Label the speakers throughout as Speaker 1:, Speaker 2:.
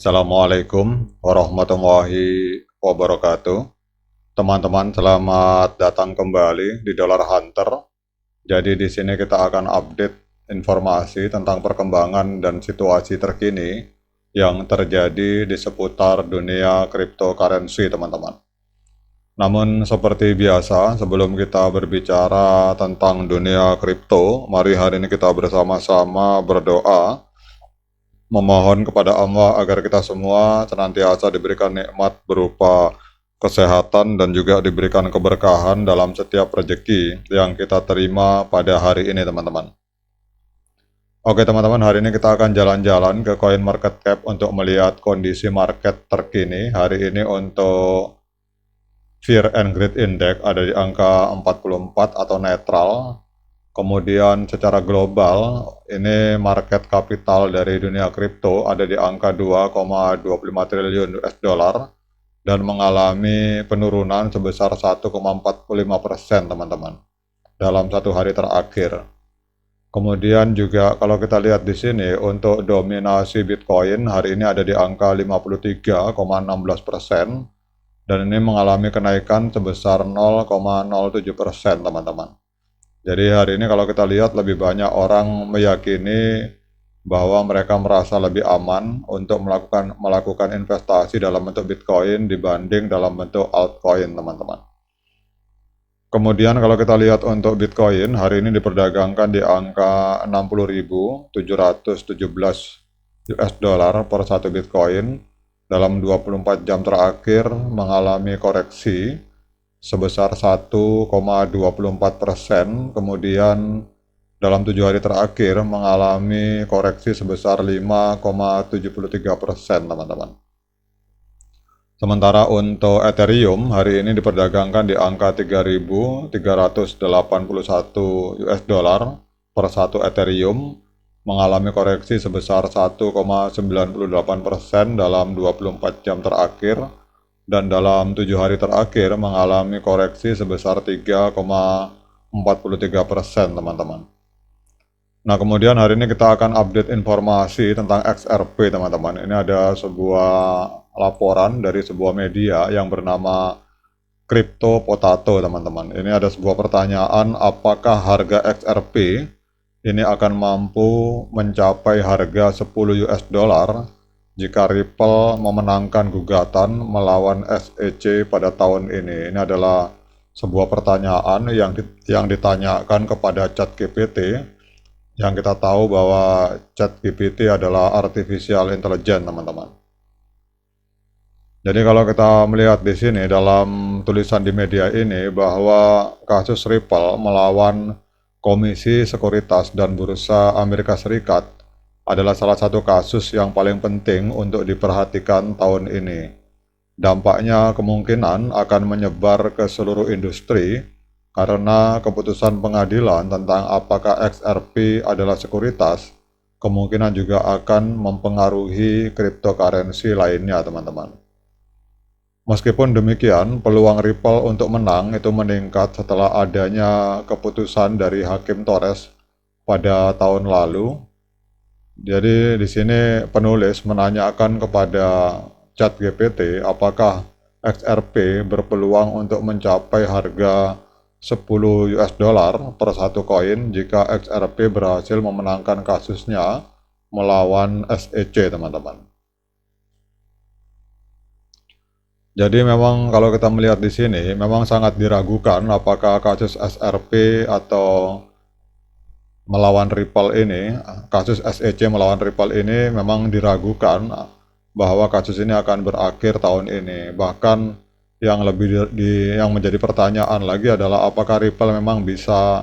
Speaker 1: Assalamualaikum warahmatullahi wabarakatuh. Teman-teman, selamat datang kembali di Dollar Hunter. Jadi di sini kita akan update informasi tentang perkembangan dan situasi terkini yang terjadi di seputar dunia cryptocurrency, teman-teman. Namun seperti biasa, sebelum kita berbicara tentang dunia kripto, mari hari ini kita bersama-sama berdoa memohon kepada Allah agar kita semua senantiasa diberikan nikmat berupa kesehatan dan juga diberikan keberkahan dalam setiap rezeki yang kita terima pada hari ini, teman-teman. Oke teman-teman, hari ini kita akan jalan-jalan ke CoinMarketCap untuk melihat kondisi market terkini. Hari ini untuk Fear and Greed Index ada di angka 44 atau netral. Kemudian secara global, ini market kapital dari dunia kripto ada di angka 2,25 triliun US dollar dan mengalami penurunan sebesar 1,45%, teman-teman, dalam satu hari terakhir. Kemudian juga kalau kita lihat di sini untuk dominasi Bitcoin hari ini ada di angka 53,16% dan ini mengalami kenaikan sebesar 0,07%, teman-teman. Jadi hari ini kalau kita lihat lebih banyak orang meyakini bahwa mereka merasa lebih aman untuk melakukan investasi dalam bentuk Bitcoin dibanding dalam bentuk altcoin, teman-teman. Kemudian kalau kita lihat untuk Bitcoin hari ini diperdagangkan di angka 60.717 US dollar per satu Bitcoin. Dalam 24 jam terakhir mengalami koreksi sebesar 1,24%, kemudian dalam 7 hari terakhir mengalami koreksi sebesar 5,73%, teman-teman. Sementara untuk Ethereum hari ini diperdagangkan di angka 3.381 US dollar per satu Ethereum, mengalami koreksi sebesar 1,98% dalam 24 jam terakhir. Dan dalam 7 hari terakhir mengalami koreksi sebesar 3,43%, teman-teman. Nah, kemudian hari ini kita akan update informasi tentang XRP, teman-teman. Ini ada sebuah laporan dari sebuah media yang bernama Crypto Potato, teman-teman. Ini ada sebuah pertanyaan, apakah harga XRP ini akan mampu mencapai harga 10 US dollar jika Ripple memenangkan gugatan melawan SEC pada tahun ini? Ini adalah sebuah pertanyaan yang ditanyakan kepada ChatGPT, yang kita tahu bahwa ChatGPT adalah artificial intelligence, teman-teman. Jadi kalau kita melihat di sini dalam tulisan di media ini bahwa kasus Ripple melawan Komisi Sekuritas dan Bursa Amerika Serikat adalah salah satu kasus yang paling penting untuk diperhatikan tahun ini. Dampaknya kemungkinan akan menyebar ke seluruh industri karena keputusan pengadilan tentang apakah XRP adalah sekuritas kemungkinan juga akan mempengaruhi cryptocurrency lainnya, teman-teman. Meskipun demikian, peluang Ripple untuk menang itu meningkat setelah adanya keputusan dari Hakim Torres pada tahun lalu. Jadi di sini penulis menanyakan kepada ChatGPT apakah XRP berpeluang untuk mencapai harga 10 US dollar per satu koin jika XRP berhasil memenangkan kasusnya melawan SEC, teman-teman. Jadi memang kalau kita melihat di sini memang sangat diragukan apakah kasus XRP atau melawan Ripple ini, kasus SEC melawan Ripple ini memang diragukan bahwa kasus ini akan berakhir tahun ini. Bahkan yang yang menjadi pertanyaan lagi adalah apakah Ripple memang bisa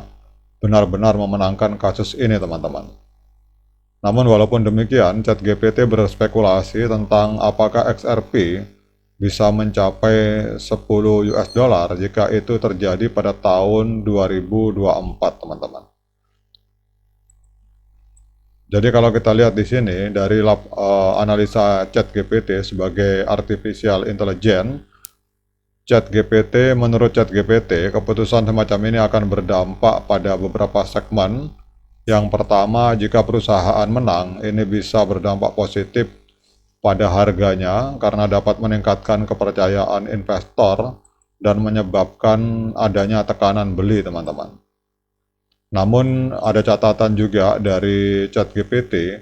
Speaker 1: benar-benar memenangkan kasus ini, teman-teman. Namun walaupun demikian, ChatGPT berspekulasi tentang apakah XRP bisa mencapai 10 US dollar jika itu terjadi pada tahun 2024, teman-teman. Jadi kalau kita lihat di sini dari analisa ChatGPT sebagai artificial intelligence, menurut ChatGPT, keputusan semacam ini akan berdampak pada beberapa segmen. Yang pertama, jika perusahaan menang, ini bisa berdampak positif pada harganya karena dapat meningkatkan kepercayaan investor dan menyebabkan adanya tekanan beli, teman-teman. Namun ada catatan juga dari ChatGPT,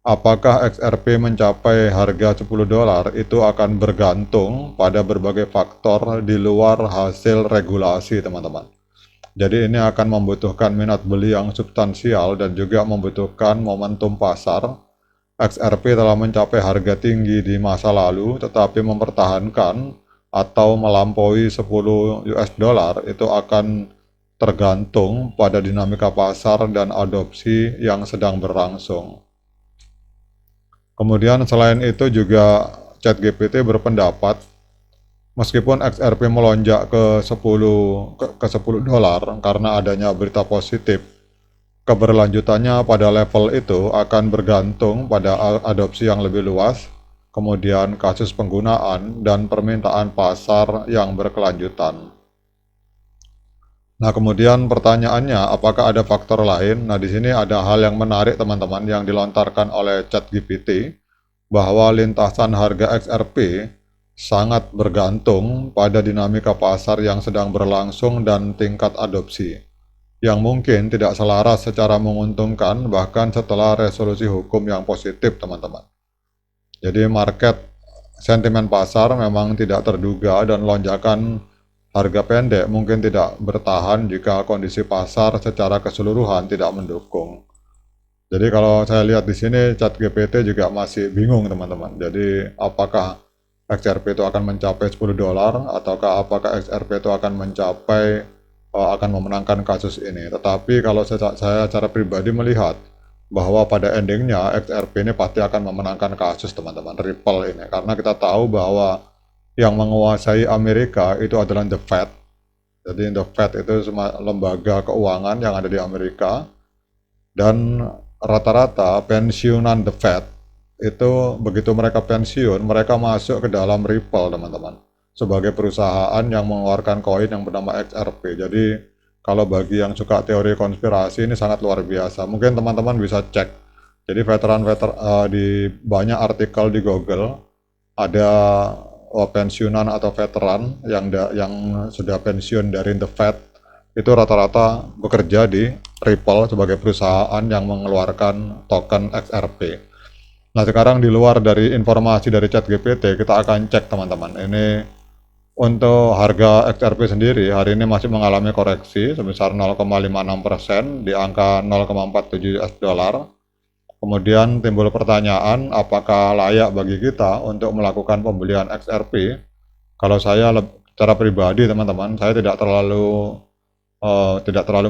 Speaker 1: apakah XRP mencapai harga $10 itu akan bergantung pada berbagai faktor di luar hasil regulasi, teman-teman. Jadi ini akan membutuhkan minat beli yang substansial dan juga membutuhkan momentum pasar. XRP telah mencapai harga tinggi di masa lalu, tetapi mempertahankan atau melampaui $10 itu akan tergantung pada dinamika pasar dan adopsi yang sedang berlangsung. Kemudian selain itu juga ChatGPT berpendapat meskipun XRP melonjak ke $10 karena adanya berita positif, keberlanjutannya pada level itu akan bergantung pada adopsi yang lebih luas, kemudian kasus penggunaan dan permintaan pasar yang berkelanjutan. Nah, kemudian pertanyaannya, apakah ada faktor lain? Nah, di sini ada hal yang menarik, teman-teman, yang dilontarkan oleh ChatGPT, bahwa lintasan harga XRP sangat bergantung pada dinamika pasar yang sedang berlangsung dan tingkat adopsi, yang mungkin tidak selaras secara menguntungkan bahkan setelah resolusi hukum yang positif, teman-teman. Jadi market sentimen pasar memang tidak terduga dan lonjakan harga pendek mungkin tidak bertahan jika kondisi pasar secara keseluruhan tidak mendukung. Jadi kalau saya lihat di sini ChatGPT juga masih bingung, teman-teman. Jadi apakah XRP itu akan mencapai $10 ataukah apakah XRP itu akan mencapai akan memenangkan kasus ini. Tetapi kalau saya secara pribadi melihat bahwa pada endingnya XRP ini pasti akan memenangkan kasus, teman-teman, Ripple ini, karena kita tahu bahwa yang menguasai Amerika itu adalah The Fed. Jadi The Fed itu lembaga keuangan yang ada di Amerika, dan rata-rata pensiunan The Fed itu begitu mereka pensiun, mereka masuk ke dalam Ripple, teman-teman, sebagai perusahaan yang mengeluarkan koin yang bernama XRP. Jadi kalau bagi yang suka teori konspirasi ini sangat luar biasa. Mungkin teman-teman bisa cek. Jadi di banyak artikel di Google ada pensiunan atau veteran yang sudah pensiun dari The Fed itu rata-rata bekerja di Ripple sebagai perusahaan yang mengeluarkan token XRP. Nah, sekarang di luar dari informasi dari ChatGPT, kita akan cek, teman-teman. Ini untuk harga XRP sendiri hari ini masih mengalami koreksi sebesar 0,56% di angka $0,47. Kemudian timbul pertanyaan, apakah layak bagi kita untuk melakukan pembelian XRP? Kalau saya secara pribadi, teman-teman, saya tidak terlalu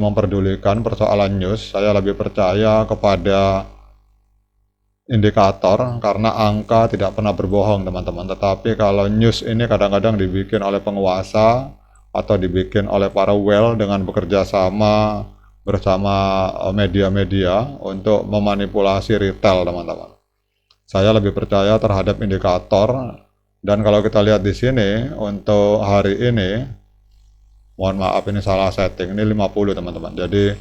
Speaker 1: memperdulikan persoalan news. Saya lebih percaya kepada indikator karena angka tidak pernah berbohong, teman-teman. Tetapi kalau news ini kadang-kadang dibikin oleh penguasa atau dibikin oleh para whale dengan bekerja sama bersama media-media untuk memanipulasi retail, teman-teman. Saya lebih percaya terhadap indikator, dan kalau kita lihat di sini untuk hari ini, mohon maaf ini salah setting, ini 50, teman-teman. Jadi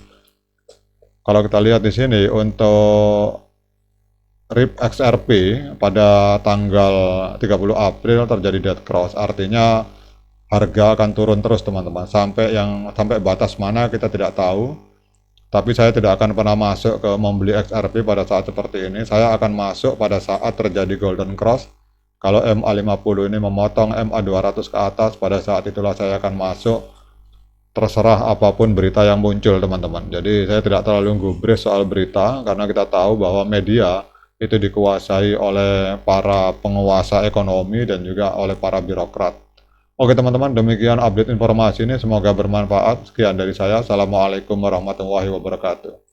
Speaker 1: kalau kita lihat di sini untuk RIP XRP pada tanggal 30 April terjadi dead cross, artinya harga akan turun terus, teman-teman, sampai batas mana kita tidak tahu. Tapi saya tidak akan pernah masuk ke membeli XRP pada saat seperti ini. Saya akan masuk pada saat terjadi golden cross. Kalau MA50 ini memotong MA200 ke atas, pada saat itulah saya akan masuk. Terserah apapun berita yang muncul, teman-teman. Jadi saya tidak terlalu gubris soal berita, karena kita tahu bahwa media itu dikuasai oleh para penguasa ekonomi dan juga oleh para birokrat. Oke, teman-teman, demikian update informasi ini, semoga bermanfaat. Sekian dari saya. Assalamualaikum warahmatullahi wabarakatuh.